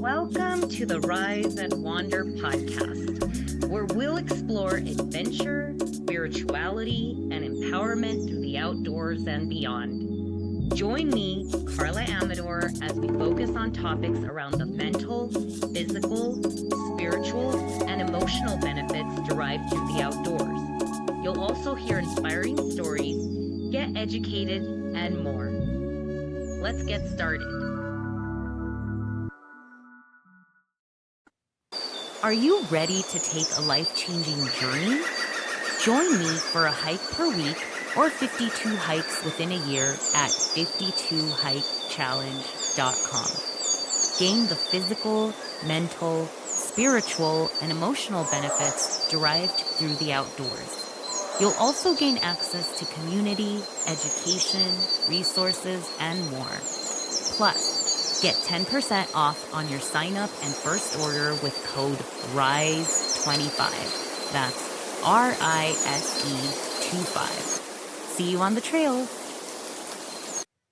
Welcome to the Rise and Wander podcast, where we'll explore adventure, spirituality, and empowerment through the outdoors and beyond. Join me, Karla Amador, as we focus on topics around the mental, physical, spiritual, and emotional benefits derived through the outdoors. You'll also hear inspiring stories, get educated, and more. Let's get started. Are you ready to take a life-changing journey? Join me for a hike per week or 52 hikes within a year at 52hikechallenge.com. Gain the physical, mental, spiritual, and emotional benefits derived through the outdoors. You'll also gain access to community, education, resources, and more. Plus, get 10% off on your sign up and first order with code RISE25. That's RISE25. See you on the trail.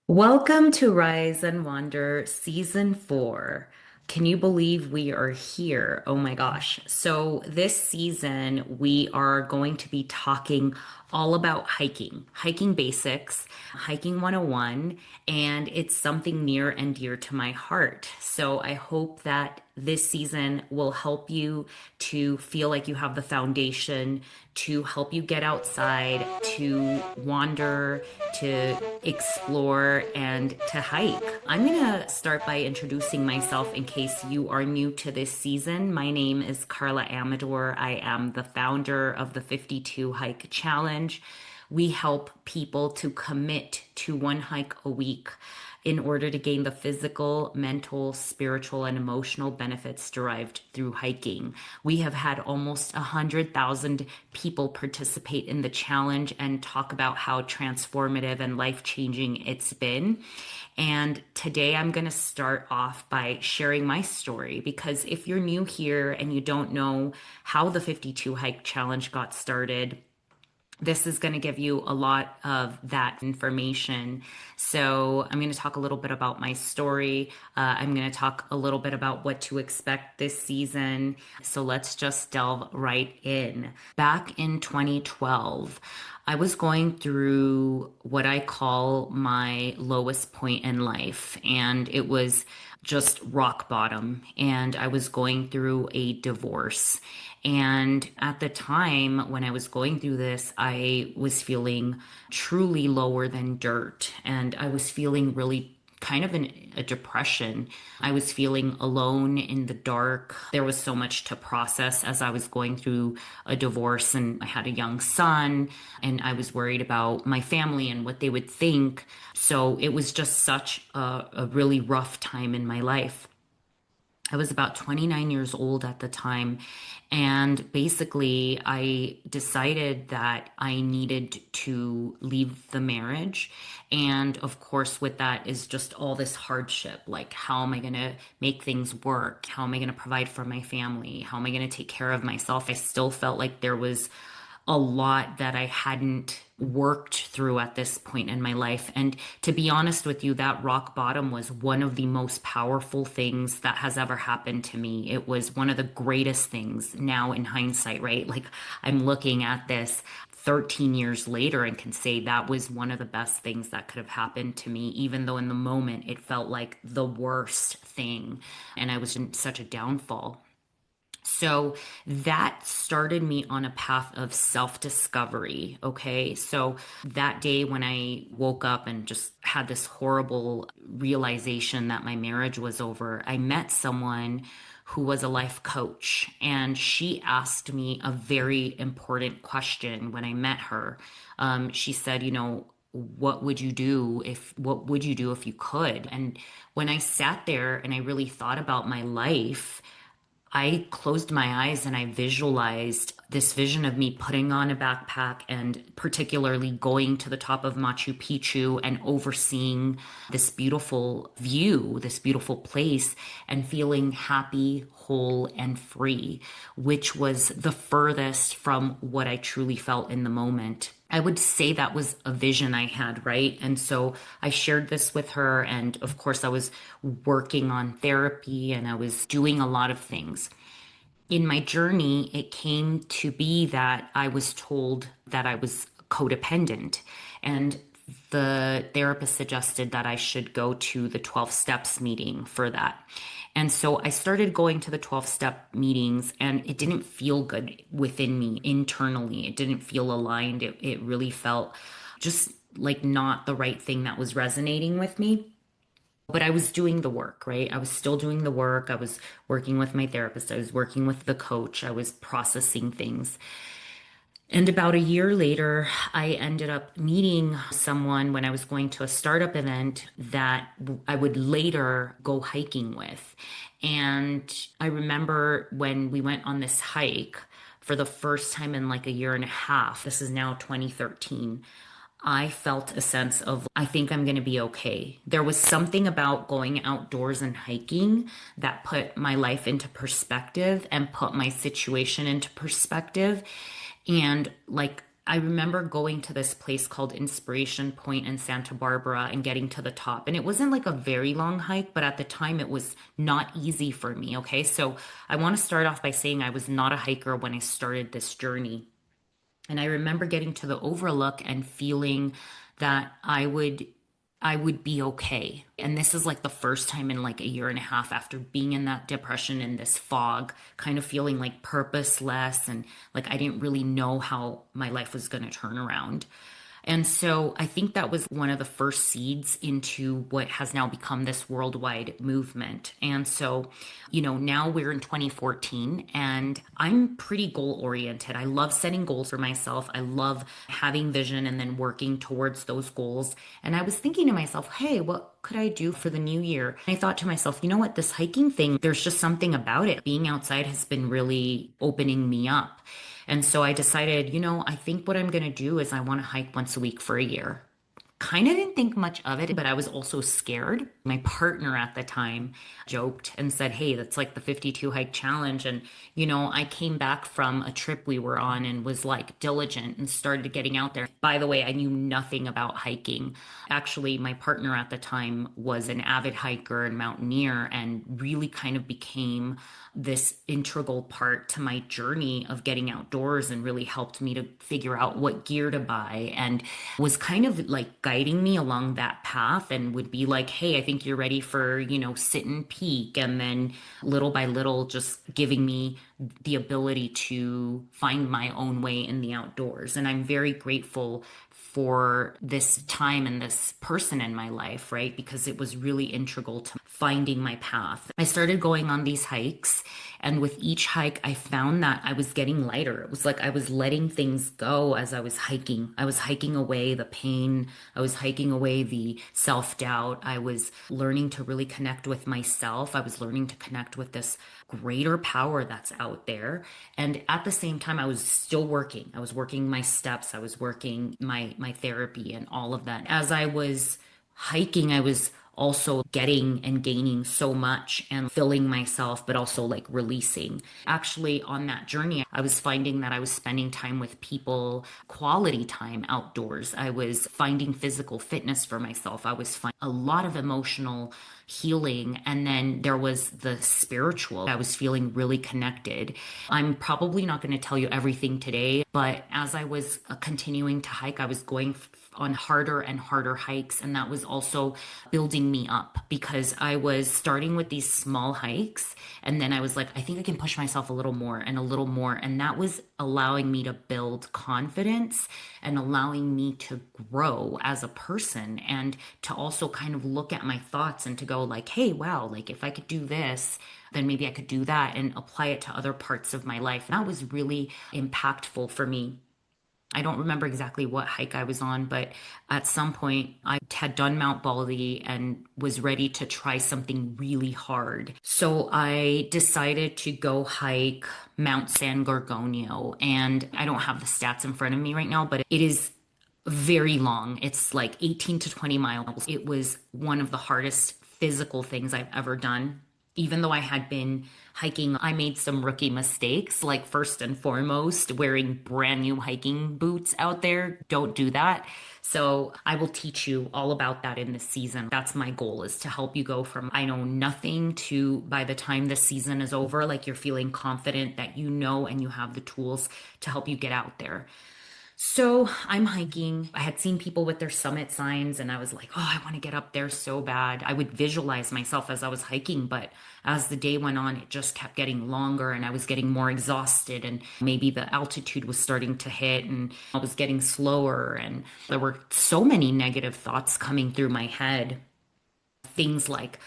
Welcome to Rise and Wander Season 4. Can you believe we are here? Oh my gosh. So this season, we are going to be talking all about hiking basics, hiking 101, and it's something near and dear to my heart. So I hope that this season will help you to feel like you have the foundation to help you get outside, to wander, to explore, and to hike. I'm going to start by introducing myself in case you are new to this season. My name is Karla Amador. I am the founder of the 52 Hike Challenge. We help people to commit to one hike a week in order to gain the physical, mental, spiritual, and emotional benefits derived through hiking. We have had almost 100,000 people participate in the challenge and talk about how transformative and life-changing it's been. And today I'm going to start off by sharing my story, because if you're new here and you don't know how the 52 Hike Challenge got started, this is going to give you a lot of that information. So I'm going to talk a little bit about my story. I'm going to talk a little bit about what to expect this season. So let's just delve right in. Back in 2012, I was going through what I call my lowest point in life, and it was just rock bottom. And I was going through a divorce. And at the time when I was going through this, I was feeling truly lower than dirt. And I was feeling really kind of in a depression. I was feeling alone in the dark. There was so much to process as I was going through a divorce, and I had a young son, and I was worried about my family and what they would think. So it was just such a really rough time in my life. I was about 29 years old at the time. And basically, I decided that I needed to leave the marriage. And of course, with that is just all this hardship. Like, how am I going to make things work? How am I going to provide for my family? How am I going to take care of myself? I still felt like there was a lot that I hadn't worked through at this point in my life. And to be honest with you, that rock bottom was one of the most powerful things that has ever happened to me. It was one of the greatest things now in hindsight, right? Like, I'm looking at this 13 years later and can say that was one of the best things that could have happened to me, even though in the moment it felt like the worst thing. And I was in such a downfall. So that started me on a path of self-discovery. Okay. So that day when I woke up and just had this horrible realization that my marriage was over, I met someone who was a life coach, and she asked me a very important question when I met her. She said, what would you do if you could? And when I sat there and I really thought about my life, I closed my eyes and I visualized this vision of me putting on a backpack and particularly going to the top of Machu Picchu and overseeing this beautiful view, this beautiful place, and feeling happy, whole, and free, which was the furthest from what I truly felt in the moment. I would say that was a vision I had, right? And so I shared this with her. And of course, I was working on therapy and I was doing a lot of things. In my journey, it came to be that I was told that I was codependent. And the therapist suggested that I should go to the 12 steps meeting for that. And so I started going to the 12 step meetings, and it didn't feel good within me internally. It didn't feel aligned. It really felt just like not the right thing that was resonating with me. But I was doing the work, right? I was still doing the work. I was working with my therapist. I was working with the coach. I was processing things. And about a year later, I ended up meeting someone when I was going to a startup event that I would later go hiking with. And I remember when we went on this hike for the first time in like a year and a half, this is now 2013. I felt a sense of, I think I'm going to be okay. There was something about going outdoors and hiking that put my life into perspective and put my situation into perspective. And like, I remember going to this place called Inspiration Point in Santa Barbara and getting to the top. And it wasn't like a very long hike, but at the time it was not easy for me. Okay. So I want to start off by saying I was not a hiker when I started this journey. And I remember getting to the overlook and feeling that I would be okay. And this is like the first time in like a year and a half after being in that depression and this fog, kind of feeling like purposeless and like I didn't really know how my life was going to turn around. And so I think that was one of the first seeds into what has now become this worldwide movement. And so, now we're in 2014 and I'm pretty goal oriented. I love setting goals for myself. I love having vision and then working towards those goals. And I was thinking to myself, hey, what could I do for the new year? And I thought to myself, you know what, this hiking thing, there's just something about it. Being outside has been really opening me up. And so I decided, I think what I'm going to do is I want to hike once a week for a year. Kind of didn't think much of it, but I was also scared. My partner at the time joked and said, hey, that's like the 52 hike challenge. And, I came back from a trip we were on and was like diligent and started getting out there. By the way, I knew nothing about hiking. Actually, my partner at the time was an avid hiker and mountaineer and really kind of became this integral part to my journey of getting outdoors and really helped me to figure out what gear to buy and was kind of like guiding me along that path and would be like, hey, I think you're ready for, sit and peak. And then little by little, just giving me the ability to find my own way in the outdoors. And I'm very grateful for this time and this person in my life, right? Because it was really integral to finding my path. I started going on these hikes, and with each hike, I found that I was getting lighter. It was like I was letting things go as I was hiking. I was hiking away the pain, I was hiking away the self doubt. I was learning to really connect with myself. I was learning to connect with this greater power that's out there. And at the same time, I was still working. I was working my steps. I was working my therapy and all of that. As I was hiking, I was also getting and gaining so much and filling myself, but also like releasing. Actually, on that journey, I was finding that I was spending time with people, quality time outdoors. I was finding physical fitness for myself. I was finding a lot of emotional healing. And then there was the spiritual. I was feeling really connected. I'm probably not going to tell you everything today, but as I was continuing to hike, I was going on harder and harder hikes. And that was also building me up because I was starting with these small hikes. And then I was like, I think I can push myself a little more and a little more. And that was allowing me to build confidence and allowing me to grow as a person and to also kind of look at my thoughts and to go like, hey, wow, like if I could do this, then maybe I could do that and apply it to other parts of my life. That was really impactful for me. I don't remember exactly what hike I was on, but at some point I had done Mount Baldy and was ready to try something really hard. So I decided to go hike Mount San Gorgonio. And I don't have the stats in front of me right now, but it is very long. It's like 18 to 20 miles. It was one of the hardest physical things I've ever done. even though I had been hiking, I made some rookie mistakes. Like, first and foremost, wearing brand new hiking boots out there. Don't do that. So, I will teach you all about that in this season. That's my goal, is to help you go from I know nothing to by the time the season is over, like you're feeling confident that you know and you have the tools to help you get out there. So I'm hiking. I had seen people with their summit signs, and I was like, oh, I want to get up there so bad. I would visualize myself as I was hiking, but as the day went on, it just kept getting longer, and I was getting more exhausted. And maybe the altitude was starting to hit, and I was getting slower. And there were so many negative thoughts coming through my head. Things like,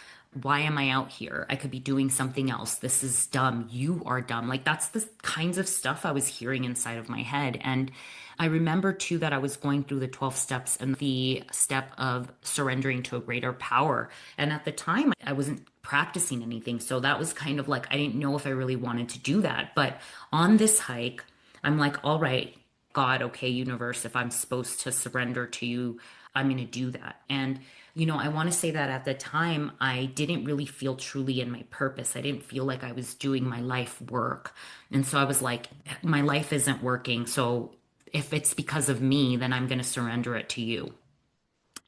why am I out here? I could be doing something else. This is dumb. You are dumb. Like, that's the kinds of stuff I was hearing inside of my head. And I remember too that I was going through the 12 steps and the step of surrendering to a greater power. And at the time, I wasn't practicing anything. So that was kind of like, I didn't know if I really wanted to do that. But on this hike, I'm like, all right, God, okay, universe, if I'm supposed to surrender to you, I'm going to do that. And, I want to say that at the time, I didn't really feel truly in my purpose. I didn't feel like I was doing my life work. And so I was like, my life isn't working. So if it's because of me, then I'm going to surrender it to you.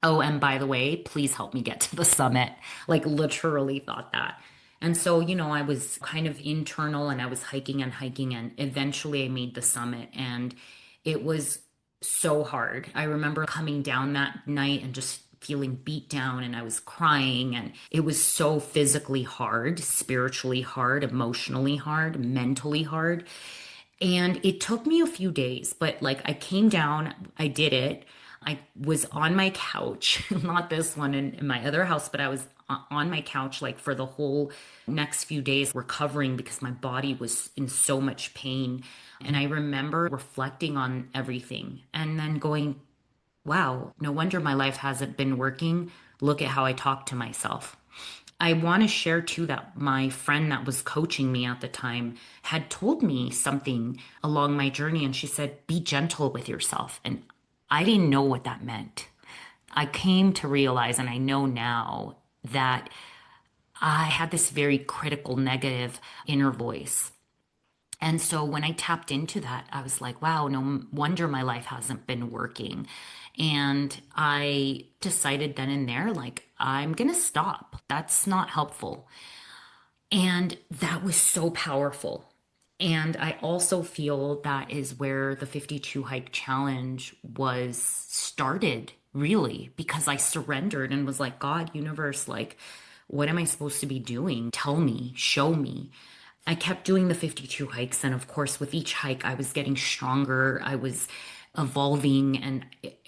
Oh, and by the way, please help me get to the summit. Like, literally thought that. And so, I was kind of internal, and I was hiking and hiking, and eventually I made the summit, and it was so hard. I remember coming down that night and just feeling beat down, and I was crying, and it was so physically hard, spiritually hard, emotionally hard, mentally hard. And it took me a few days, but like, I came down, I did it. I was on my couch, not this one in my other house, but I was on my couch like for the whole next few days recovering because my body was in so much pain. And I remember reflecting on everything and then going, wow, no wonder my life hasn't been working. Look at how I talk to myself. I want to share too that my friend that was coaching me at the time had told me something along my journey, and she said, be gentle with yourself. And I didn't know what that meant. I came to realize, and I know now, that I had this very critical, negative inner voice. And so when I tapped into that, I was like, wow, no wonder my life hasn't been working. And I decided then and there, like, I'm going to stop. That's not helpful. And that was so powerful. And I also feel that is where the 52 hike challenge was started, really, because I surrendered and was like, God, universe, like, what am I supposed to be doing? Tell me, show me. I kept doing the 52 hikes. And of course, with each hike, I was getting stronger. I was evolving and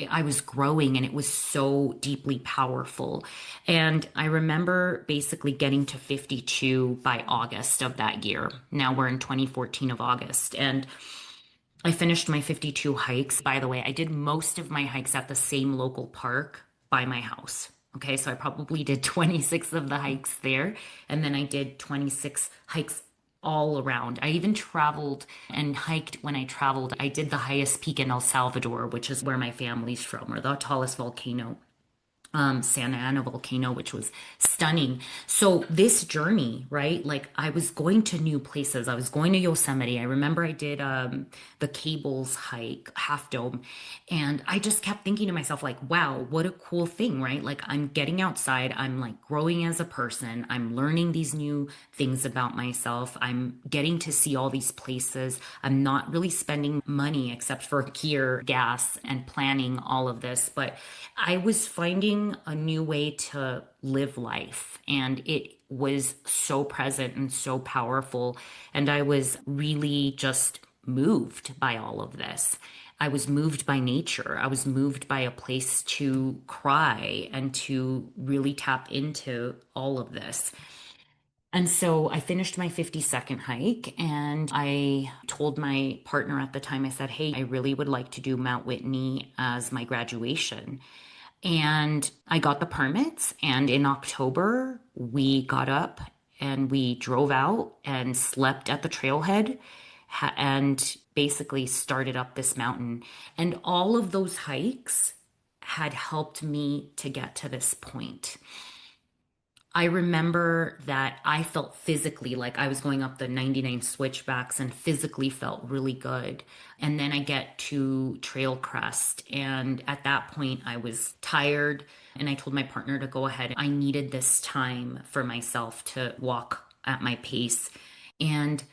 I was growing, and it was so deeply powerful. And I remember basically getting to 52 by August of that year. Now we're in 2014 of August. And I finished my 52 hikes. By the way, I did most of my hikes at the same local park by my house. Okay, so I probably did 26 of the hikes there. And then I did 26 hikes all around. I even traveled and hiked when I traveled. I did the highest peak in El Salvador, which is where my family's from, or the tallest volcano, Santa Ana volcano, which was stunning. So this journey, right? Like, I was going to new places. I was going to Yosemite. I remember I did the cables hike, Half Dome, and I just kept thinking to myself, like, wow, what a cool thing, right? Like, I'm getting outside. I'm like growing as a person. I'm learning these new things about myself. I'm getting to see all these places. I'm not really spending money except for gear, gas, and planning all of this, but I was finding a new way to live life, and it was so present and so powerful. And I was really just moved by all of this. I was moved by nature. I was moved by a place to cry and to really tap into all of this. And so I finished my 52nd hike, and I told my partner at the time, I said, hey, I really would like to do Mount Whitney as my graduation. And I got the permits. And in October, we got up and we drove out and slept at the trailhead and basically started up this mountain. And all of those hikes had helped me to get to this point. I remember that I felt physically like I was going up the 99 switchbacks and physically felt really good. And then I get to Trail Crest. And at that point, I was tired. And I told my partner to go ahead. I needed this time for myself to walk at my pace. And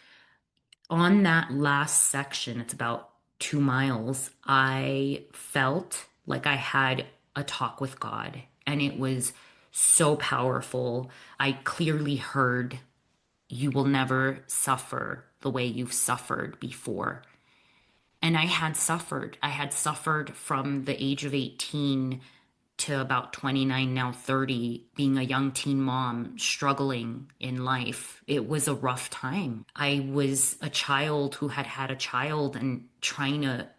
on that last section, it's about 2 miles, I felt like I had a talk with God, and it was so powerful. I clearly heard, "You will never suffer the way you've suffered before." And I had suffered. I had suffered from the age of 18 to about 29, now 30, being a young teen mom, struggling in life. It was a rough time. I was a child who had had a child and trying to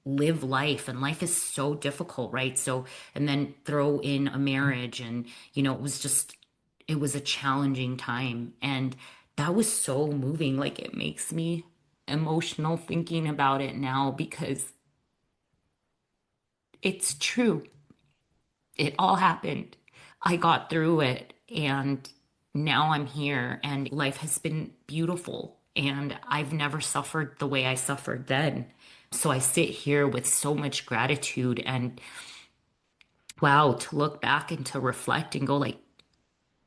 live life, and life is so difficult, right? So, and then throw in a marriage, and, it was just, it was a challenging time. And that was so moving. Like, it makes me emotional thinking about it now because it's true. It all happened. I got through it, and now I'm here, and life has been beautiful. And I've never suffered the way I suffered then. So I sit here with so much gratitude and wow, to look back and to reflect and go like,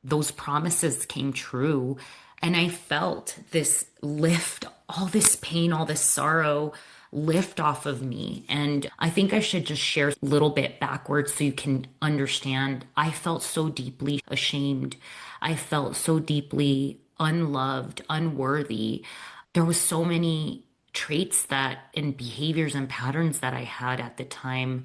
those promises came true. And I felt this lift, all this pain, all this sorrow lift off of me. And I think I should just share a little bit backwards so you can understand. I felt so deeply ashamed. I felt so deeply unloved, unworthy. There was so many traits that and behaviors and patterns that I had at the time.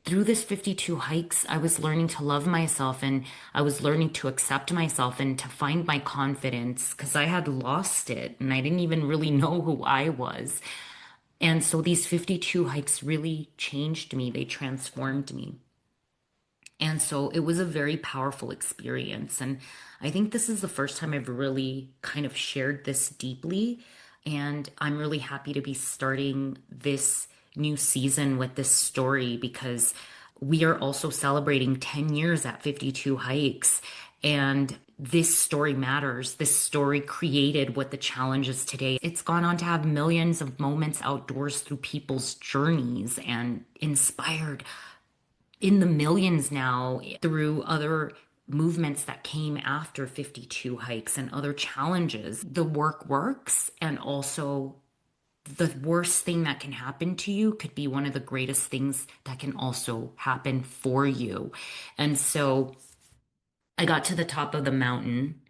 Through this 52 hikes, I was learning to love myself, and I was learning to accept myself and to find my confidence because I had lost it and I didn't even really know who I was. And so these 52 hikes really changed me, they transformed me. And so it was a very powerful experience. And I think this is the first time I've really kind of shared this deeply. And I'm really happy to be starting this new season with this story because we are also celebrating 10 years at 52 Hikes. And this story matters. This story created what the challenge is today. It's gone on to have millions of moments outdoors through people's journeys and inspired in the millions now through other movements that came after 52 hikes and other challenges. The work works, and also the worst thing that can happen to you could be one of the greatest things that can also happen for you. And so I got to the top of the mountain.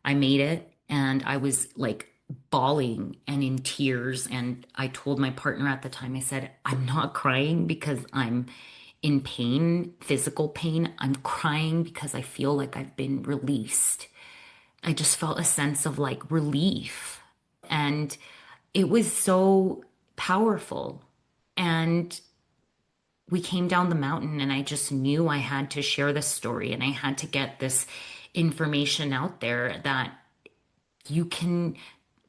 I made it, and I was like bawling and in tears. And I told my partner at the time, I said, "I'm not crying because I'm in pain, physical pain. I'm crying because I feel like I've been released." I just felt a sense of like relief. And it was so powerful. And we came down the mountain, and I just knew I had to share this story and I had to get this information out there that you can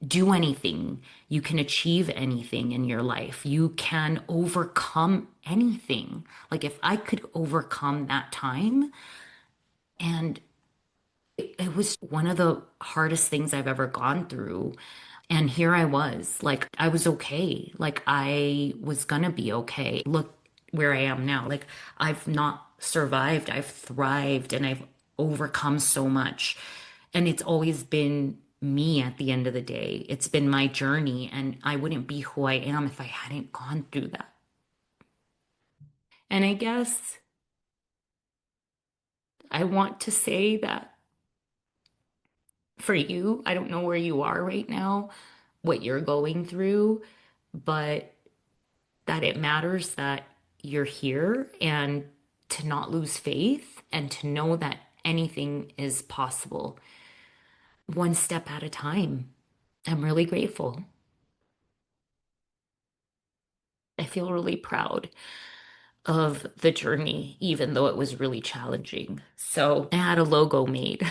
do anything, you can achieve anything in your life, you can overcome anything. Like if I could overcome that time, and it was one of the hardest things I've ever gone through. And here I was, like, I was okay. Like, I was gonna be okay. Look where I am now. Like, I've not survived, I've thrived, and I've overcome so much. And it's always been me at the end of the day. It's been my journey, and I wouldn't be who I am if I hadn't gone through that. And I guess I want to say that for you, I don't know where you are right now, what you're going through, but that it matters that you're here, and to not lose faith and to know that anything is possible one step at a time. I'm really grateful. I feel really proud of the journey, even though it was really challenging. So I had a logo made.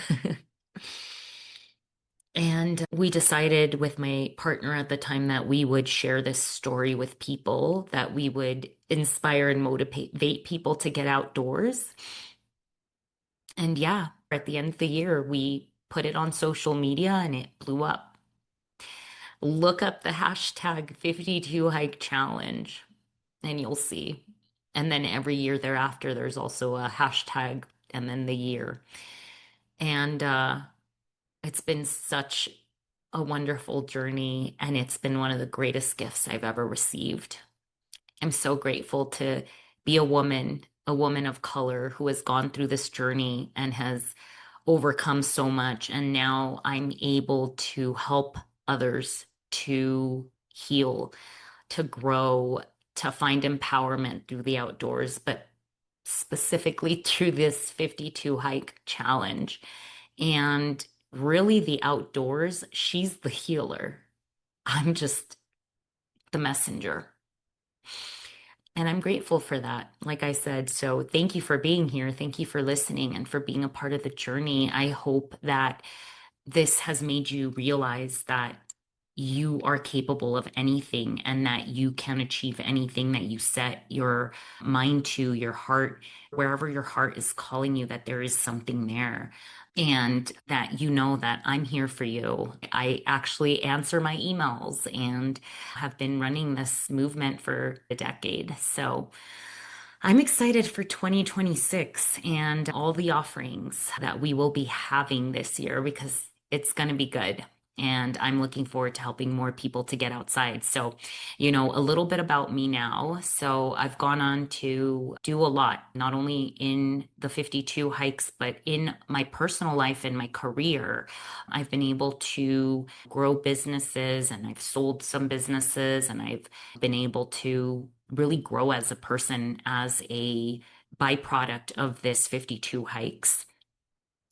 And we decided with my partner at the time that we would share this story with people, that we would inspire and motivate people to get outdoors. And yeah, At the end of the year, we put it on social media and it blew up. Look up the hashtag 52 hike challenge and you'll see. And then every year thereafter, there's also a hashtag and then the year. And it's been such a wonderful journey, and it's been one of the greatest gifts I've ever received. I'm so grateful to be a woman of color who has gone through this journey and has overcome so much. And now I'm able to help others to heal, to grow, to find empowerment through the outdoors, but specifically through this 52 hike challenge. And really, the outdoors, she's the healer. I'm just the messenger. And I'm grateful for that. Like I said, so thank you for being here. Thank you for listening and for being a part of the journey. I hope that this has made you realize that you are capable of anything and that you can achieve anything that you set your mind to, your heart, wherever your heart is calling you, that there is something there. And that you know that I'm here for you. I actually answer my emails and have been running this movement for a decade. So I'm excited for 2026 and all the offerings that we will be having this year because it's going to be good. And I'm looking forward to helping more people to get outside. So, a little bit about me now. So, I've gone on to do a lot, not only in the 52 hikes, but in my personal life and my career. I've been able to grow businesses and I've sold some businesses and I've been able to really grow as a person as a byproduct of this 52 hikes.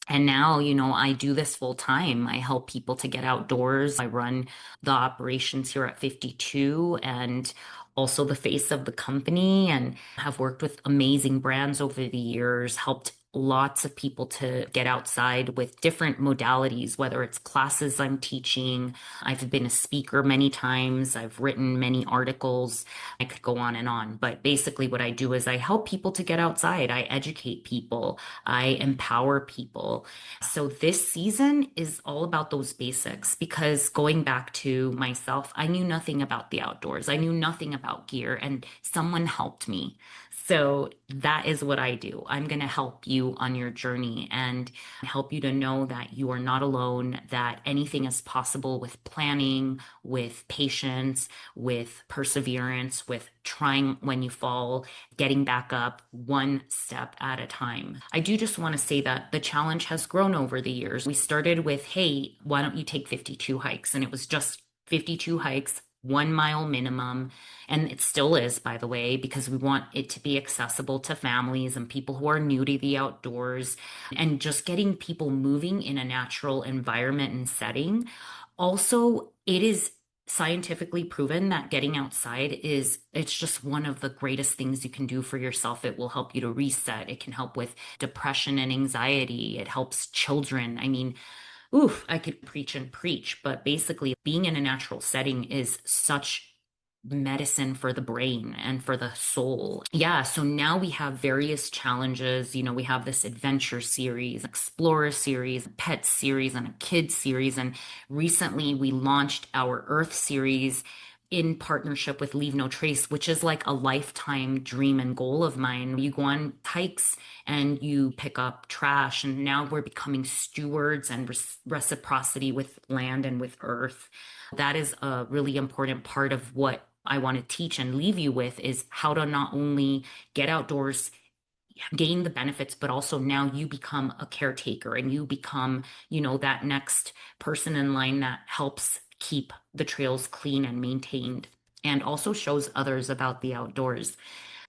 And now, I do this full time. I help people to get outdoors. I run the operations here at 52 and also the face of the company and have worked with amazing brands over the years, helped lots of people to get outside with different modalities, whether it's classes I'm teaching. I've been a speaker many times. I've written many articles. I could go on and on. But basically, what I do is I help people to get outside. I educate people. I empower people. So this season is all about those basics because going back to myself, I knew nothing about the outdoors. I knew nothing about gear, and someone helped me. So that is what I do. I'm going to help you on your journey and help you to know that you are not alone, that anything is possible with planning, with patience, with perseverance, with trying when you fall, getting back up one step at a time. I do just want to say that the challenge has grown over the years. We started with, hey, why don't you take 52 hikes? And it was just 52 hikes, 1 mile minimum. And it still is, by the way, because we want it to be accessible to families and people who are new to the outdoors and just getting people moving in a natural environment and setting. Also, it is scientifically proven that getting outside it's just one of the greatest things you can do for yourself. It will help you to reset. It can help with depression and anxiety. It helps children. I mean, oof, I could preach and preach, but basically being in a natural setting is such medicine for the brain and for the soul. Yeah, so now we have various challenges. We have this adventure series, explorer series, pet series, and a kid series. And recently we launched our Earth series in partnership with Leave No Trace, which is like a lifetime dream and goal of mine. You go on hikes and you pick up trash, and now we're becoming stewards and reciprocity with land and with earth. That is a really important part of what I want to teach and leave you with is how to not only get outdoors, gain the benefits, but also now you become a caretaker and you become, that next person in line that helps keep the trails clean and maintained and also shows others about the outdoors.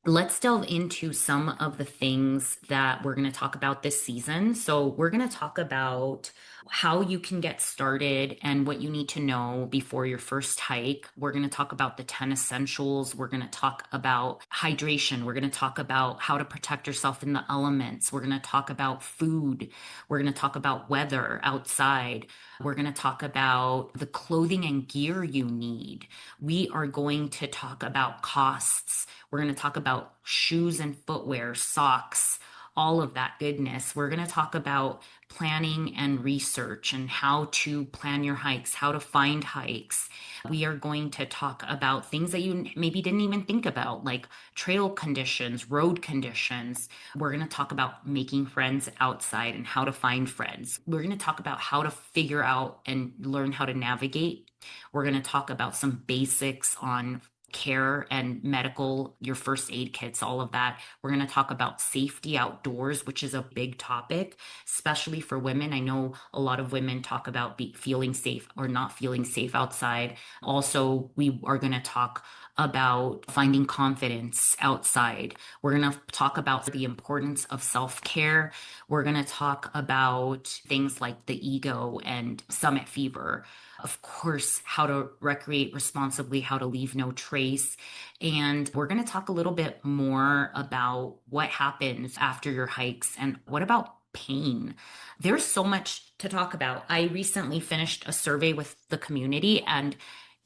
Let's delve into some of the things that we're going to talk about this season. So, we're going to talk about how you can get started and what you need to know before your first hike. We're going to talk about the 10 essentials. We're going to talk about hydration. We're going to talk about how to protect yourself in the elements. We're going to talk about food. We're going to talk about weather outside. We're going to talk about the clothing and gear you need. We are going to talk about costs. We're going to talk about shoes and footwear, socks, all of that goodness. We're going to talk about planning and research and how to plan your hikes, how to find hikes. We are going to talk about things that you maybe didn't even think about, like trail conditions, road conditions. We're going to talk about making friends outside and how to find friends. We're going to talk about how to figure out and learn how to navigate. We're going to talk about some basics on care and medical, your first aid kits, all of that. We're going to talk about safety outdoors, which is a big topic, especially for women. I know a lot of women talk about feeling safe or not feeling safe outside. Also, we are going to talk about finding confidence outside. We're going to talk about the importance of self-care. We're going to talk about things like the ego and summit fever. Of course, how to recreate responsibly, how to leave no trace. And we're going to talk a little bit more about what happens after your hikes and what about pain. There's so much to talk about. I recently finished a survey with the community, and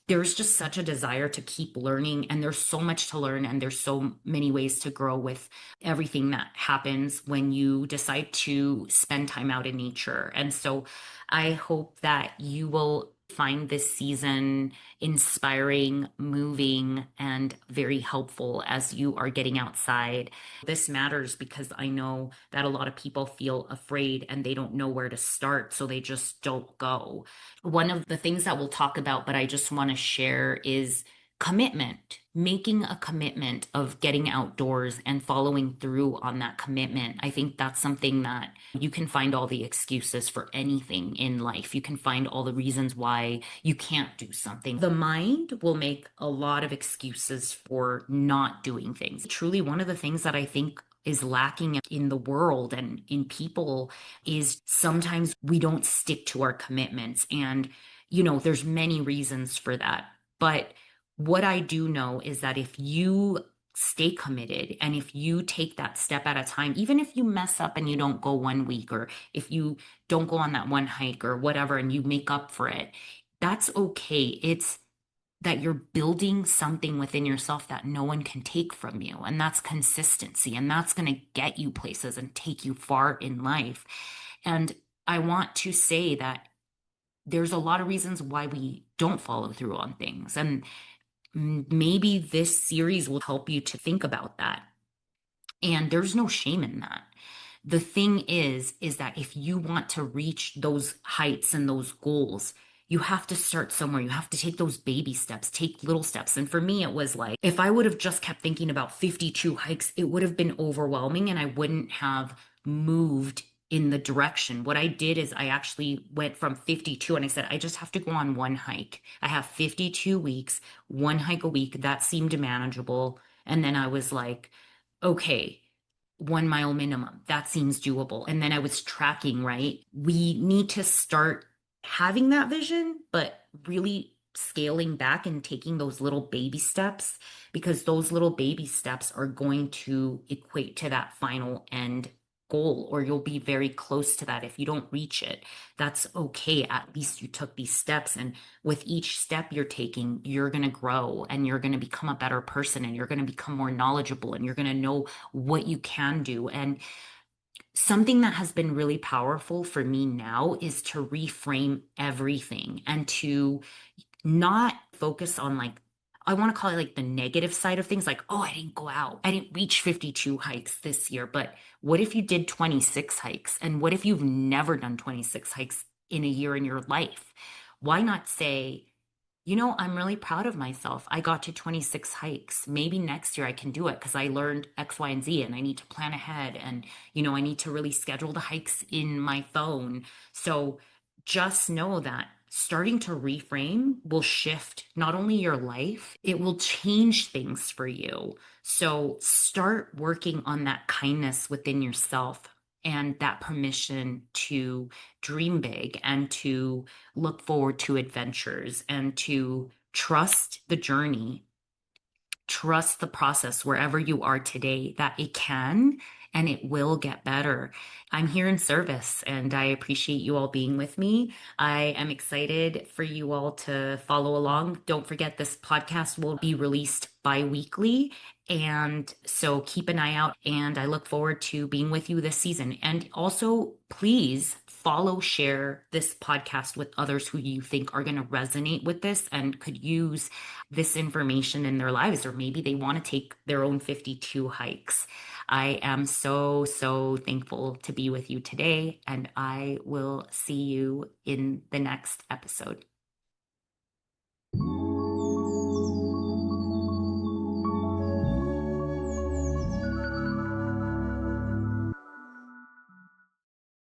there's just such a desire to keep learning, and there's so much to learn, and there's so many ways to grow with everything that happens when you decide to spend time out in nature. And so I hope that you will find this season inspiring, moving, and very helpful as you are getting outside. This matters because I know that a lot of people feel afraid and they don't know where to start, so they just don't go. One of the things that we'll talk about, but I just want to share, is commitment, making a commitment of getting outdoors and following through on that commitment. I think that's something that you can find all the excuses for anything in life. You can find all the reasons why you can't do something. The mind will make a lot of excuses for not doing things. Truly, one of the things that I think is lacking in the world and in people is sometimes we don't stick to our commitments. And, there's many reasons for that. But what I do know is that if you stay committed and if you take that step at a time, even if you mess up and you don't go 1 week, or if you don't go on that one hike or whatever, and you make up for it, that's okay. It's that you're building something within yourself that no one can take from you. And that's consistency. And that's going to get you places and take you far in life. And I want to say that there's a lot of reasons why we don't follow through on things. And maybe this series will help you to think about that. And there's no shame in that. The thing is that if you want to reach those heights and those goals, you have to start somewhere. You have to take those baby steps, take little steps. And for me, it was like, if I would have just kept thinking about 52 hikes, it would have been overwhelming and I wouldn't have moved in the direction. What I did is I actually went from 52 and I said, I just have to go on one hike. I have 52 weeks, one hike a week. That seemed manageable. And then I was like, okay, 1 mile minimum. That seems doable. And then I was tracking, right? We need to start having that vision, but really scaling back and taking those little baby steps, because those little baby steps are going to equate to that final end goal, or you'll be very close to that. If you don't reach it, that's okay. At least you took these steps. And with each step you're taking, you're going to grow and you're going to become a better person and you're going to become more knowledgeable and you're going to know what you can do. And something that has been really powerful for me now is to reframe everything and to not focus on, like, I want to call it like the negative side of things, like, oh, I didn't go out. I didn't reach 52 hikes this year. But what if you did 26 hikes? And what if you've never done 26 hikes in a year in your life? Why not say, I'm really proud of myself. I got to 26 hikes. Maybe next year I can do it because I learned X, Y, and Z, and I need to plan ahead. And, I need to really schedule the hikes in my phone. So just know that starting to reframe will shift not only your life, it will change things for you. So start working on that kindness within yourself and that permission to dream big and to look forward to adventures and to trust the journey, trust the process wherever you are today, that it can and it will get better. I'm here in service and I appreciate you all being with me. I am excited for you all to follow along. Don't forget, this podcast will be released bi-weekly. And so keep an eye out, and I look forward to being with you this season. And also, please follow, share this podcast with others who you think are going to resonate with this and could use this information in their lives, or maybe they want to take their own 52 hikes. I am so, so thankful to be with you today, and I will see you in the next episode.